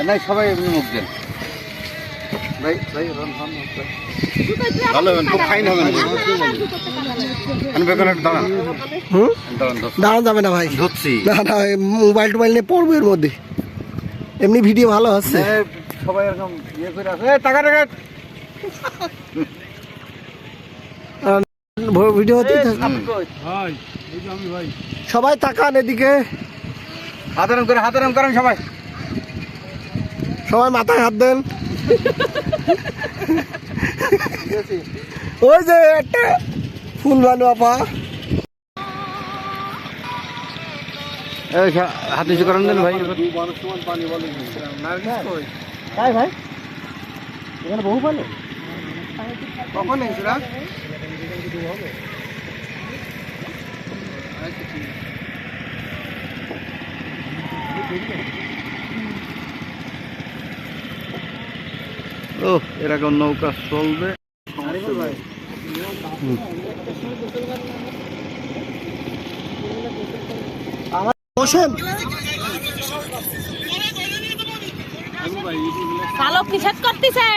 নাই সবাই এমনি মুখ দেন ভাই ভাই ভালো খুব ফাইন হবে দাঁড়ান দাঁড়ানো যাবে না ভাই, ধরছি না না মোবাইল টোবাইল নিয়ে পড়বো এর মধ্যে, এমনি ভিডিও ভালো হচ্ছে। সবাই এরকম ইয়ে করে আছে টাকা টাকা ভিডিও হতে সবাই তাকান এদিকে, হাতারাম করেন সবাই সবাই মাথায় হাত দেন। ওই যে একটা ফুল বানু আপা, হাত নিচু করেন দেন ভাই। তাই ভাই এখানে বহু পালো কখন এসেছিলা? ও এরকম নৌকা চলবে। বসেন চালক কি সেট করতেছে?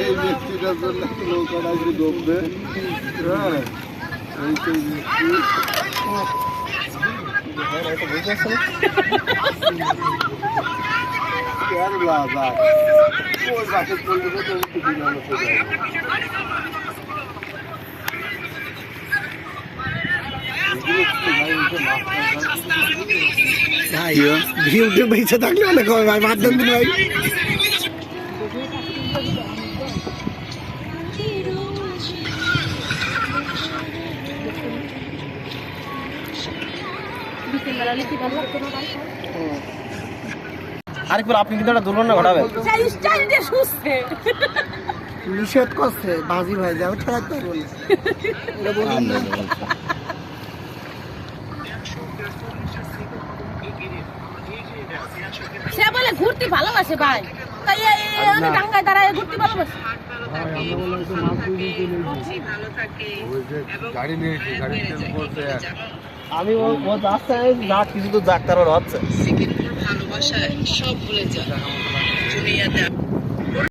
এই ব্যক্তিটার জন্য নৌকাটা একটু ডুববে। হ্যাঁ এই সেই ভাই ভিউতে বেঁচে থাকলে অনেক হবে ভাই, বাদ দেন দিন ভাই। আরেকবার আপনি কিন্তু একটা দুর্ঘটনা ঘটাবেন। নিষেধ করছে বাজি ভাই, যাও ঠেকাতে পারবো না। সে বলে ঘুরতে ভালোবাসে ভাই, তাই আমি ডাঙ্গায় দাঁড়ায় ঘুরতে ভালোবাসে। আমি ও যাচ্ছে না, কিছু তো ডাক্তার হচ্ছে। ভালোবাসায় সব ভুলে যা।